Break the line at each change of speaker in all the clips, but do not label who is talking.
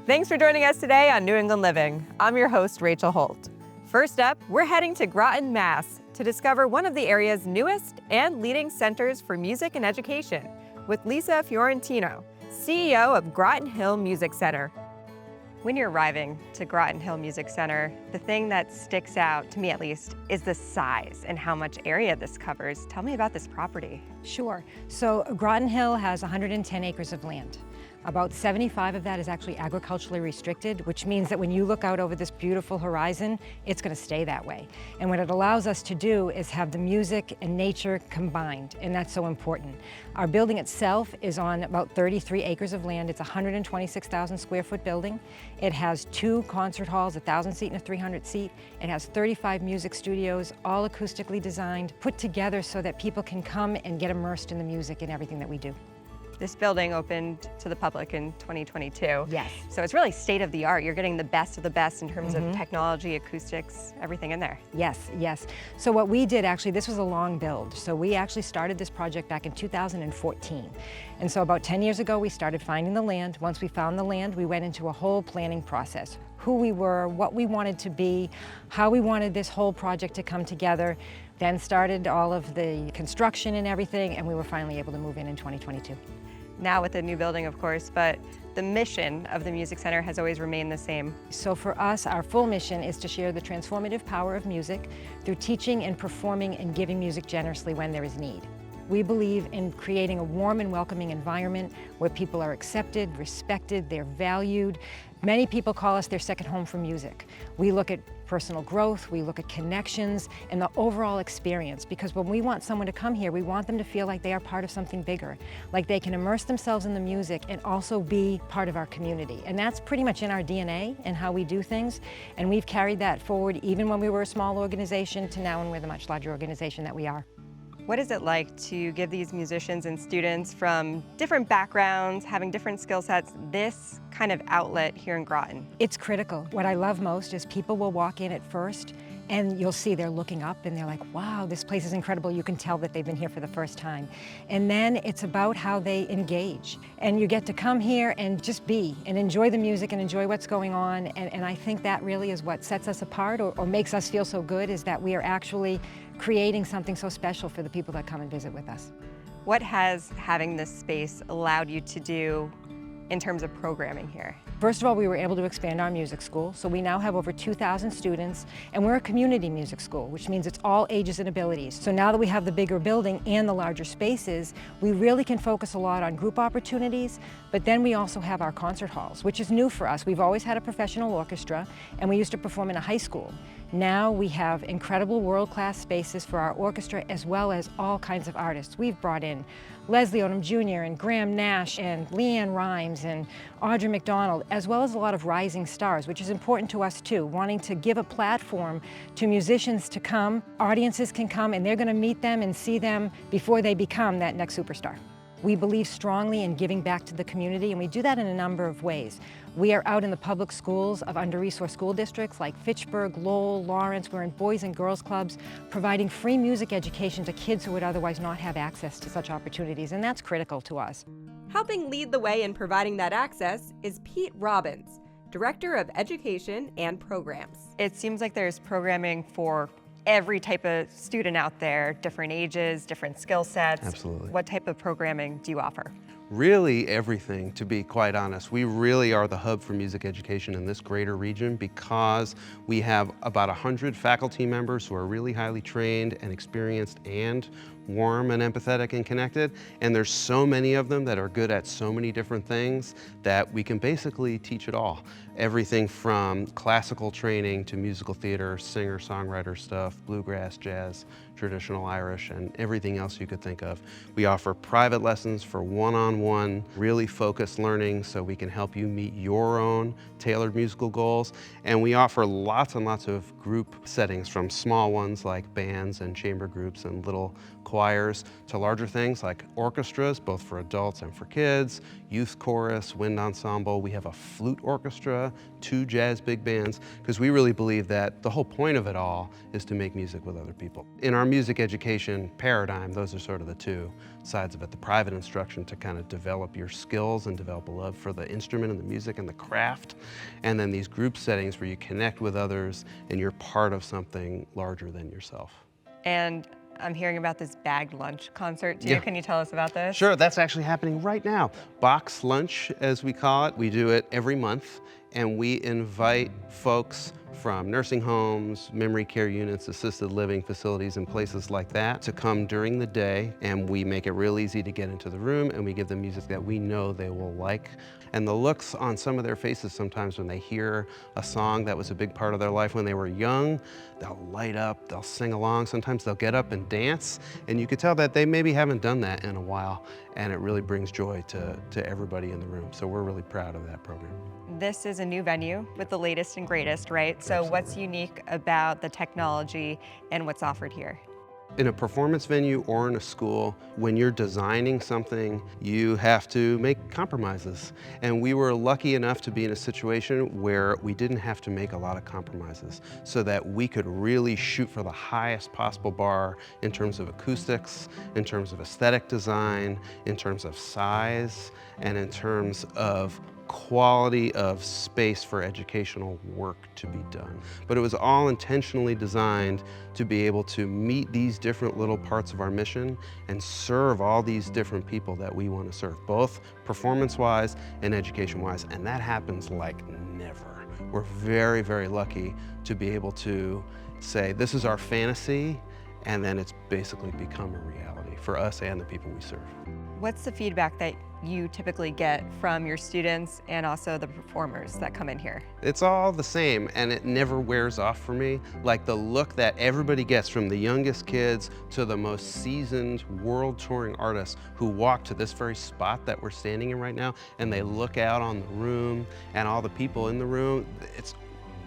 Thanks for joining us today on New England Living. I'm your host, Rachel Holt. First up, we're heading to Groton, Mass. to discover one of the area's newest and leading centers for music and education with Lisa Fiorentino, CEO of Groton Hill Music Center. When you're arriving to Groton Hill Music Center, the thing that sticks out, to me at least, is the size and how much area this covers. Tell me about this property.
Sure. So Groton Hill has 110 acres of land. About 75 of that is actually agriculturally restricted, which means that when you look out over this beautiful horizon, it's going to stay that way. And what it allows us to do is have the music and nature combined, and that's so important. Our building itself is on about 33 acres of land. It's a 126,000 square foot building. It has 2 concert halls, a 1,000 seat and a 300 seat. It has 35 music studios, all acoustically designed, put together so that people can come and get immersed in the music and everything that we do.
This building opened to the public in 2022.
Yes.
So it's really state of the art. You're getting the best of the best in terms of technology, acoustics, everything in there.
Yes, yes. So what we did actually, this was a long build. So we actually started this project back in 2014. And so about 10 years ago, we started finding the land. Once we found the land, we went into a whole planning process. Who we were, what we wanted to be, how we wanted this whole project to come together. Then started all of the construction and everything, and we were finally able to move in 2022.
Now with the new building, of course, but the mission of the Music Center has always remained the same.
So for us, our full mission is to share the transformative power of music through teaching and performing and giving music generously when there is need. We believe in creating a warm and welcoming environment where people are accepted, respected, they're valued. Many people call us their second home for music. We look at personal growth, we look at connections, and the overall experience, because when we want someone to come here, we want them to feel like they are part of something bigger, like they can immerse themselves in the music and also be part of our community. And that's pretty much in our DNA and how we do things, and we've carried that forward even when we were a small organization to now when we're the much larger organization that we are.
What is it like to give these musicians and students from different backgrounds, having different skill sets, this kind of outlet here in Groton?
It's critical. What I love most is people will walk in at first and you'll see they're looking up and they're like, wow, this place is incredible. You can tell that they've been here for the first time. And then it's about how they engage. And you get to come here and just be and enjoy the music and enjoy what's going on. And I think that really is what sets us apart or makes us feel so good, is that we are actually creating something so special for the people that come and visit with us.
What has having this space allowed you to do in terms of programming here?
First of all, we were able to expand our music school, so we now have over 2,000 students, and we're a community music school, which means it's all ages and abilities. So now that we have the bigger building and the larger spaces, we really can focus a lot on group opportunities, but then we also have our concert halls, which is new for us. We've always had a professional orchestra, and we used to perform in a high school. Now we have incredible world-class spaces for our orchestra, as well as all kinds of artists. We've brought in Leslie Odom Jr. and Graham Nash and Leanne Rimes and Audrey McDonald, as well as a lot of rising stars, which is important to us too, wanting to give a platform to musicians to come. Audiences can come and they're going to meet them and see them before they become that next superstar. We believe strongly in giving back to the community, and we do that in a number of ways. We are out in the public schools of under-resourced school districts like Fitchburg, Lowell, Lawrence. We're in boys and girls clubs, providing free music education to kids who would otherwise not have access to such opportunities, and that's critical to us.
Helping lead the way in providing that access is Pete Robbins, Director of Education and Programs. It seems like there's programming for every type of student out there, different ages, different skill sets.
Absolutely.
What type of programming do you offer?
Really everything, to be quite honest. We really are the hub for music education in this greater region because we have about 100 faculty members who are really highly trained and experienced and warm and empathetic and connected. And there's so many of them that are good at so many different things that we can basically teach it all. Everything from classical training to musical theater, singer-songwriter stuff, bluegrass, jazz, traditional Irish, and everything else you could think of. We offer private lessons for one-on-one, really focused learning so we can help you meet your own tailored musical goals. And we offer lots and lots of group settings, from small ones like bands and chamber groups and little choirs to larger things like orchestras, both for adults and for kids, youth chorus, wind ensemble. We have a flute orchestra, 2 jazz big bands, because we really believe that the whole point of it all is to make music with other people. In our music education paradigm, those are sort of the 2 sides of it. The private instruction to kind of develop your skills and develop a love for the instrument and the music and the craft, and then these group settings where you connect with others and you're part of something larger than yourself.
And I'm hearing about this bagged lunch concert too.
Yeah.
Can you tell us about this?
Sure, that's actually happening right now. Box lunch, as we call it. We do it every month, and we invite folks from nursing homes, memory care units, assisted living facilities, and places like that to come during the day, and we make it real easy to get into the room, and we give them music that we know they will like. And the looks on some of their faces sometimes when they hear a song that was a big part of their life when they were young, they'll light up, they'll sing along, sometimes they'll get up and dance, and you could tell that they maybe haven't done that in a while, and it really brings joy to everybody in the room. So we're really proud of that program.
This is a new venue with the latest and greatest, right? So
Absolutely.
what's unique about the technology and what's offered here?
In a performance venue or in a school, when you're designing something, you have to make compromises. And we were lucky enough to be in a situation where we didn't have to make a lot of compromises so that we could really shoot for the highest possible bar in terms of acoustics, in terms of aesthetic design, in terms of size, and in terms of quality of space for educational work to be done. But it was all intentionally designed to be able to meet these different little parts of our mission and serve all these different people that we want to serve, both performance-wise and education-wise, and that happens like never. We're very, very lucky to be able to say, this is our fantasy, and then it's basically become a reality for us and the people we serve.
What's the feedback that you typically get from your students and also the performers that come in here?
It's all the same, and it never wears off for me. Like the look that everybody gets, from the youngest kids to the most seasoned world touring artists who walk to this very spot that we're standing in right now, and they look out on the room and all the people in the room. It's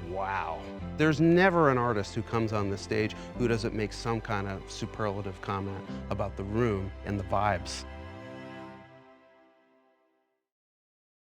wow. There's never an artist who comes on the stage who doesn't make some kind of superlative comment about the room and the vibes